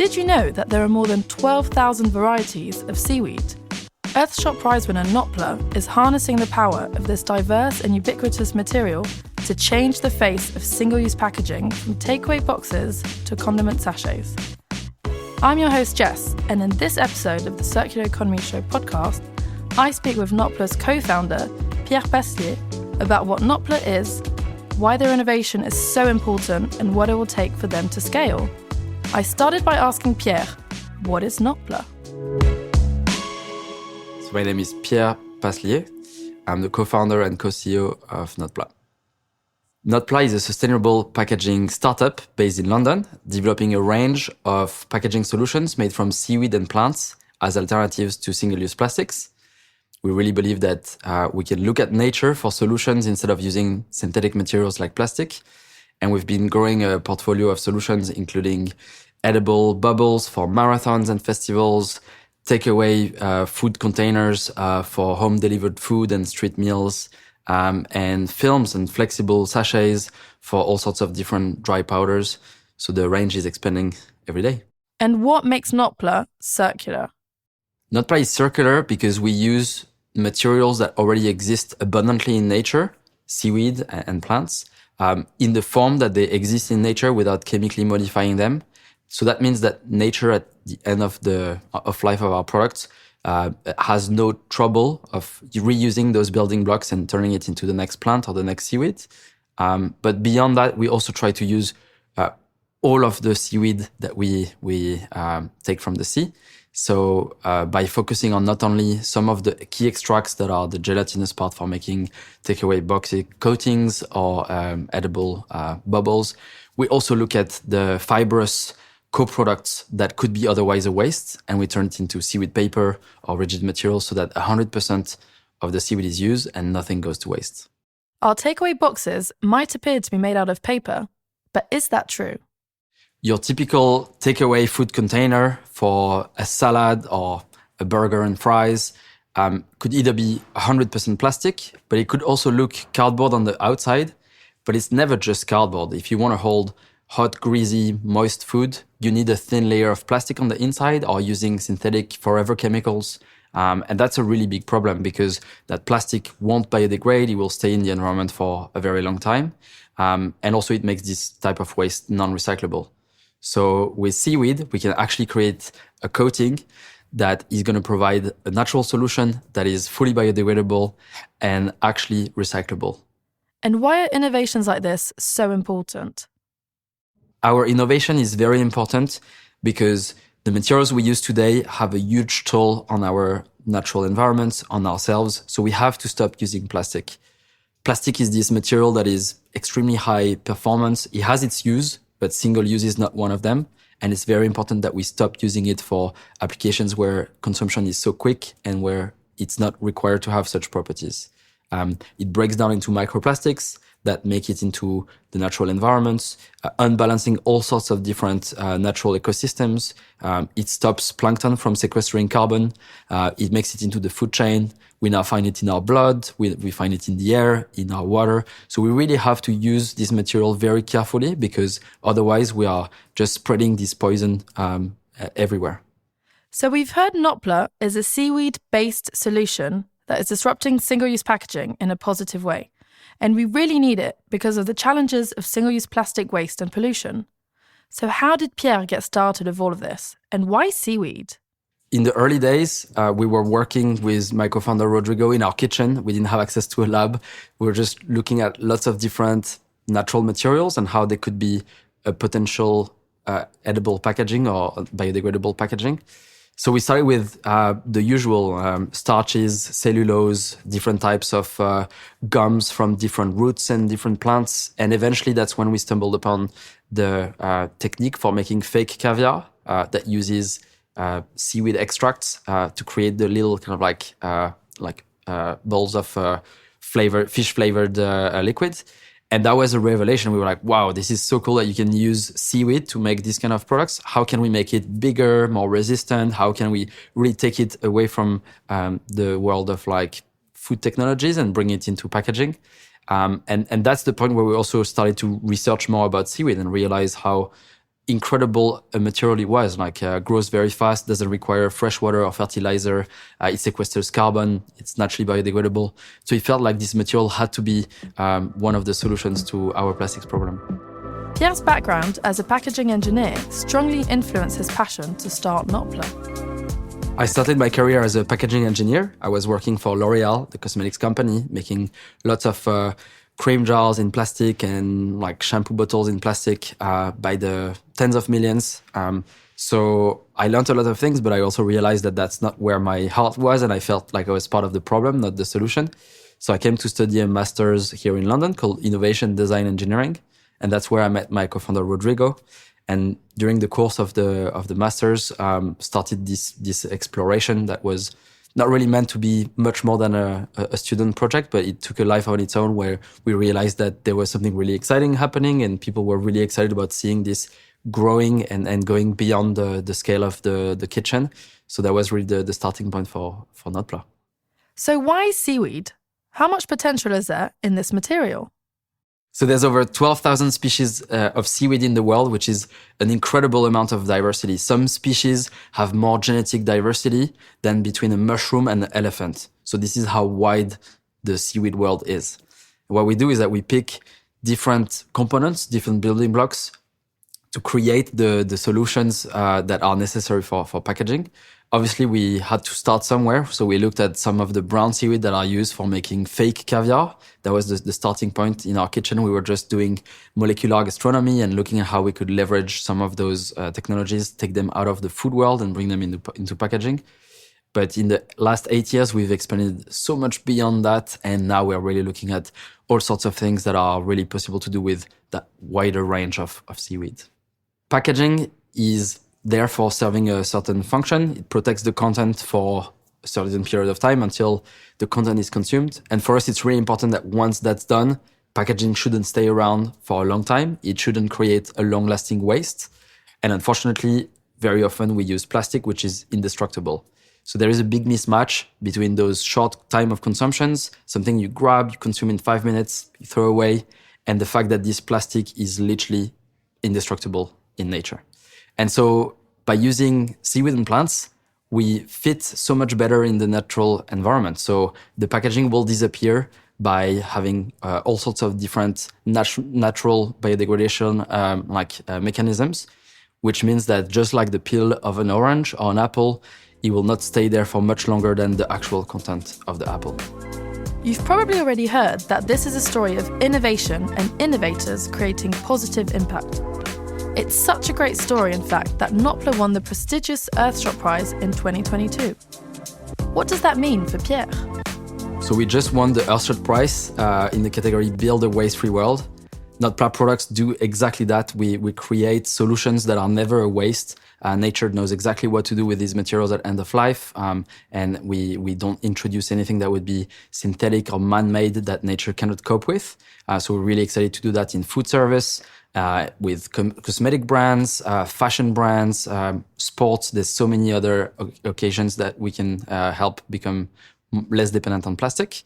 did you know that there are more than 12,000 varieties of seaweed? Earthshot Prize winner Notpla is harnessing the power of this diverse and ubiquitous material to change the face of single-use packaging from takeaway boxes to condiment sachets. I'm your host Jess, and in this episode of the Circular Economy Show podcast, I speak with Notpla's co-founder, Pierre Paslier, about what Notpla is, why their innovation is so important, and what it will take for them to scale. I started by asking Pierre, what is Notpla? So my name is Pierre Paslier. I'm the co-founder and co-CEO of Notpla. Notpla is a sustainable packaging startup based in London, developing a range of packaging solutions made from seaweed and plants as alternatives to single-use plastics. We really believe that we can look at nature for solutions instead of using synthetic materials like plastic. And we've been growing a portfolio of solutions, including edible bubbles for marathons and festivals, takeaway food containers for home-delivered food and street meals, and films and flexible sachets for all sorts of different dry powders. So the range is expanding every day. And what makes Notpla circular? Notpla is circular because we use materials that already exist abundantly in nature, seaweed and plants, in the form that they exist in nature without chemically modifying them. So that means that nature at the end of life of our products has no trouble of reusing those building blocks and turning it into the next plant or the next seaweed. But beyond that, we also try to use all of the seaweed that we take from the sea. So by focusing on not only some of the key extracts that are the gelatinous part for making takeaway boxy coatings or edible bubbles, we also look at the fibrous co-products that could be otherwise a waste, and we turn it into seaweed paper or rigid material so that 100% of the seaweed is used and nothing goes to waste. Our takeaway boxes might appear to be made out of paper, but is that true? Your typical takeaway food container for a salad or a burger and fries could either be 100% plastic, but it could also look cardboard on the outside, but it's never just cardboard. If you want to hold hot, greasy, moist food, you need a thin layer of plastic on the inside or using synthetic forever chemicals. And that's a really big problem because that plastic won't biodegrade. It will stay in the environment for a very long time. And also it makes this type of waste non-recyclable. So with seaweed, we can actually create a coating that is going to provide a natural solution that is fully biodegradable and actually recyclable. And why are innovations like this so important? Our innovation is very important because the materials we use today have a huge toll on our natural environment, on ourselves. So we have to stop using plastic. Plastic is this material that is extremely high performance. It has its use, but single use is not one of them. And it's very important that we stop using it for applications where consumption is so quick and where it's not required to have such properties. It breaks down into microplastics that make it into the natural environments, unbalancing all sorts of different natural ecosystems. It stops plankton from sequestering carbon. It makes it into the food chain. We now find it in our blood. We find it in the air, in our water. So we really have to use this material very carefully because otherwise we are just spreading this poison everywhere. So we've heard Notpla is a seaweed-based solution that is disrupting single-use packaging in a positive way. And we really need it because of the challenges of single-use plastic waste and pollution. So how did Pierre get started with all of this? And why seaweed? In the early days, we were working with my co-founder Rodrigo in our kitchen. We didn't have access to a lab. We were just looking at lots of different natural materials and how they could be a potential edible packaging or biodegradable packaging. So we started with the usual starches, cellulose, different types of gums from different roots and different plants. And eventually that's when we stumbled upon the technique for making fake caviar that uses seaweed extracts to create the little kind of like balls of fish-flavored liquid. And that was a revelation. We were like, wow, this is so cool that you can use seaweed to make these kind of products. How can we make it bigger, more resistant? How can we really take it away from the world of like food technologies and bring it into packaging? And that's the point where we also started to research more about seaweed and realize how incredible a material it was. Like grows very fast, doesn't require fresh water or fertilizer. It sequesters carbon. It's naturally biodegradable. So it felt like this material had to be one of the solutions to our plastics problem. Pierre's background as a packaging engineer strongly influenced his passion to start Notpla. I started my career as a packaging engineer. I was working for L'Oréal, the cosmetics company, making lots of cream jars in plastic and like shampoo bottles in plastic by the tens of millions. So I learned a lot of things, but I also realized that that's not where my heart was, and I felt like I was part of the problem, not the solution. So I came to study a master's here in London called Innovation Design Engineering, and that's where I met my co-founder Rodrigo. And during the course of the master's, started this exploration that was not really meant to be much more than a student project, but it took a life on its own, where we realized that there was something really exciting happening and people were really excited about seeing this growing and going beyond the scale of the kitchen. So that was really the starting point for Notpla. So why seaweed? How much potential is there in this material? So there's over 12,000 species of seaweed in the world, which is an incredible amount of diversity. Some species have more genetic diversity than between a mushroom and an elephant. So this is how wide the seaweed world is. What we do is that we pick different components, different building blocks to create the solutions that are necessary for packaging. Obviously, we had to start somewhere. So we looked at some of the brown seaweed that are used for making fake caviar. That was the starting point in our kitchen. We were just doing molecular gastronomy and looking at how we could leverage some of those technologies, take them out of the food world and bring them into packaging. But in the last 8 years, we've expanded so much beyond that. And now we're really looking at all sorts of things that are really possible to do with that wider range of seaweed. Packaging is therefore serving a certain function. It protects the content for a certain period of time until the content is consumed. And for us, it's really important that once that's done, packaging shouldn't stay around for a long time. It shouldn't create a long-lasting waste. And unfortunately, very often we use plastic, which is indestructible. So there is a big mismatch between those short time of consumptions, something you grab, you consume in 5 minutes, you throw away, and the fact that this plastic is literally indestructible in nature. And so by using seaweed and plants, we fit so much better in the natural environment. So the packaging will disappear by having all sorts of different natural biodegradation mechanisms, which means that just like the peel of an orange or an apple, it will not stay there for much longer than the actual content of the apple. You've probably already heard that this is a story of innovation and innovators creating positive impact. It's such a great story, in fact, that Notpla won the prestigious Earthshot Prize in 2022. What does that mean for Pierre? So we just won the Earthshot Prize in the category Build a Waste-Free World. Notpla products do exactly that. We create solutions that are never a waste. Nature knows exactly what to do with these materials at end of life. And we don't introduce anything that would be synthetic or man-made that nature cannot cope with. So we're really excited to do that in food service, with cosmetic brands, fashion brands, sports. There's so many other occasions that we can help become less dependent on plastic.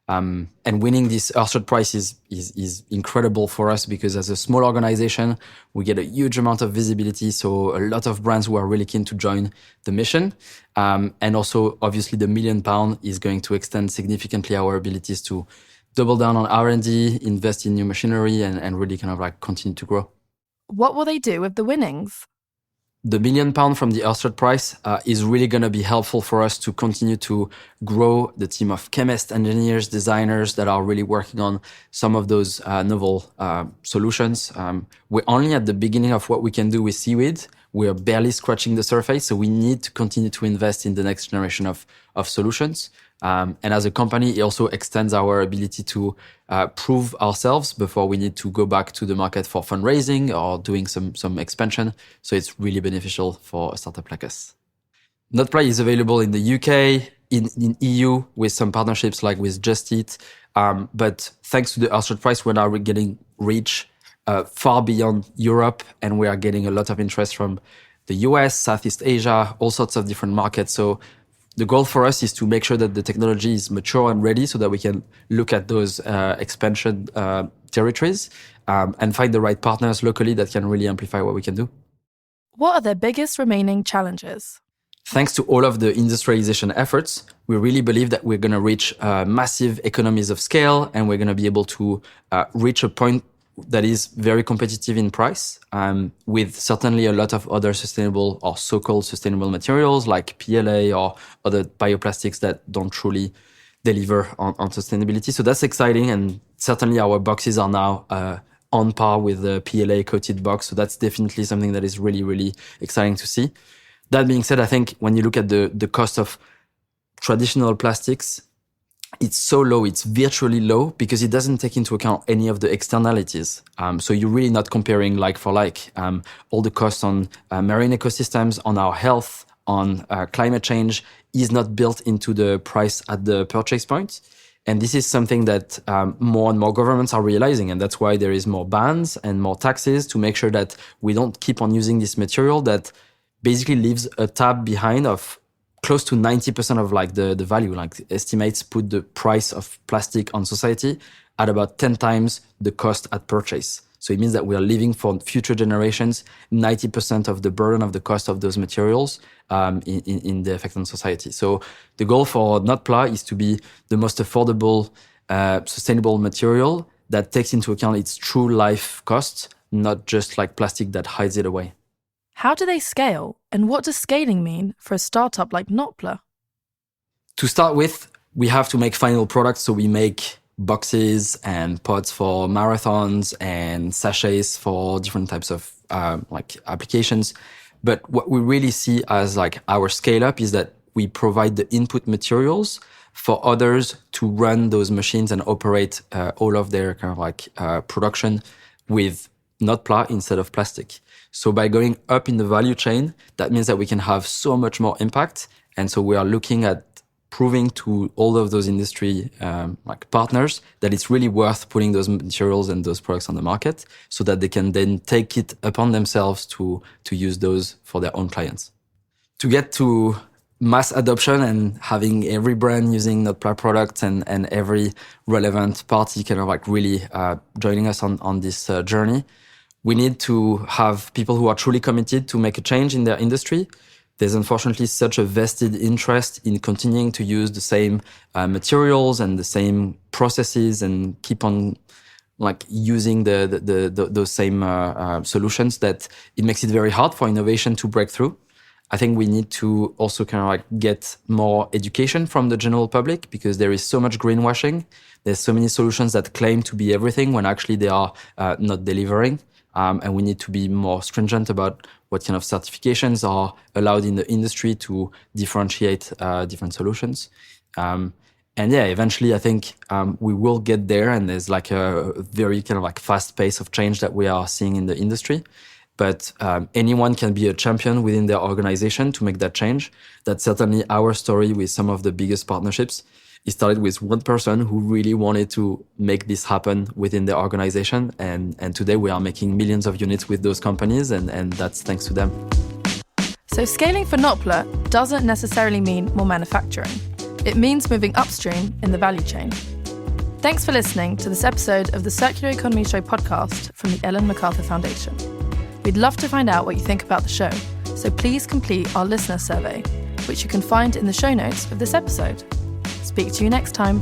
And winning this Earthshot Prize is incredible for us because as a small organization, we get a huge amount of visibility. So a lot of brands who are really keen to join the mission. And also, obviously, the £1 million is going to extend significantly our abilities to double down on R&D, invest in new machinery, and really kind of like continue to grow. What will they do with the winnings? The £1 million from the Earthshot Prize is really going to be helpful for us to continue to grow the team of chemists, engineers, designers that are really working on some of those novel solutions. We're only at the beginning of what we can do with seaweed. We're barely scratching the surface, so we need to continue to invest in the next generation of solutions. And as a company, it also extends our ability to prove ourselves before we need to go back to the market for fundraising or doing some expansion. So it's really beneficial for a startup like us. Notpla is available in the UK, in EU with some partnerships like with Just Eat. But thanks to the Earthshot Prize, we're now getting reach far beyond Europe, and we are getting a lot of interest from the US, Southeast Asia, all sorts of different markets. So the goal for us is to make sure that the technology is mature and ready so that we can look at those expansion territories and find the right partners locally that can really amplify what we can do. What are their biggest remaining challenges? Thanks to all of the industrialization efforts, we really believe that we're going to reach massive economies of scale, and we're going to be able to reach a point that is very competitive in price, with certainly a lot of other sustainable or so-called sustainable materials like PLA or other bioplastics that don't truly deliver on sustainability. So that's exciting, and certainly our boxes are now on par with the PLA coated box. So that's definitely something that is really, really exciting to see. That being said, I think when you look at the cost of traditional plastics, it's so low, it's virtually low, because it doesn't take into account any of the externalities. So you're really not comparing like for like. All the costs on marine ecosystems, on our health, on climate change is not built into the price at the purchase point. And this is something that more and more governments are realizing. And that's why there is more bans and more taxes to make sure that we don't keep on using this material that basically leaves a tab behind of close to 90% of like the value. Like estimates put the price of plastic on society at about 10 times the cost at purchase. So it means that we are leaving for future generations 90% of the burden of the cost of those materials in the effect on society. So the goal for Notpla is to be the most affordable, sustainable material that takes into account its true life costs, not just like plastic that hides it away. How do they scale, and what does scaling mean for a startup like Notpla? To start with, we have to make final products. So we make boxes and pods for marathons and sachets for different types of like applications. But what we really see as like our scale up is that we provide the input materials for others to run those machines and operate all of their kind of like production with Notpla instead of plastic. So by going up in the value chain, that means that we can have so much more impact. And so we are looking at proving to all of those industry like partners that it's really worth putting those materials and those products on the market, so that they can then take it upon themselves to use those for their own clients. To get to mass adoption and having every brand using Notpla products and every relevant party kind of like really joining us on this journey, we need to have people who are truly committed to make a change in their industry. There's unfortunately such a vested interest in continuing to use the same materials and the same processes and keep on like using those same solutions that it makes it very hard for innovation to break through. I think we need to also kind of like get more education from the general public, because there is so much greenwashing. There's so many solutions that claim to be everything when actually they are not delivering. And we need to be more stringent about what kind of certifications are allowed in the industry to differentiate different solutions. And yeah, eventually I think we will get there, and there's like a very kind of like fast pace of change that we are seeing in the industry. But anyone can be a champion within their organization to make that change. That's certainly our story with some of the biggest partnerships. It started with one person who really wanted to make this happen within their organization. And today we are making millions of units with those companies, and that's thanks to them. So scaling for Notpla doesn't necessarily mean more manufacturing. It means moving upstream in the value chain. Thanks for listening to this episode of the Circular Economy Show podcast from the Ellen MacArthur Foundation. We'd love to find out what you think about the show, so please complete our listener survey, which you can find in the show notes of this episode. Speak to you next time.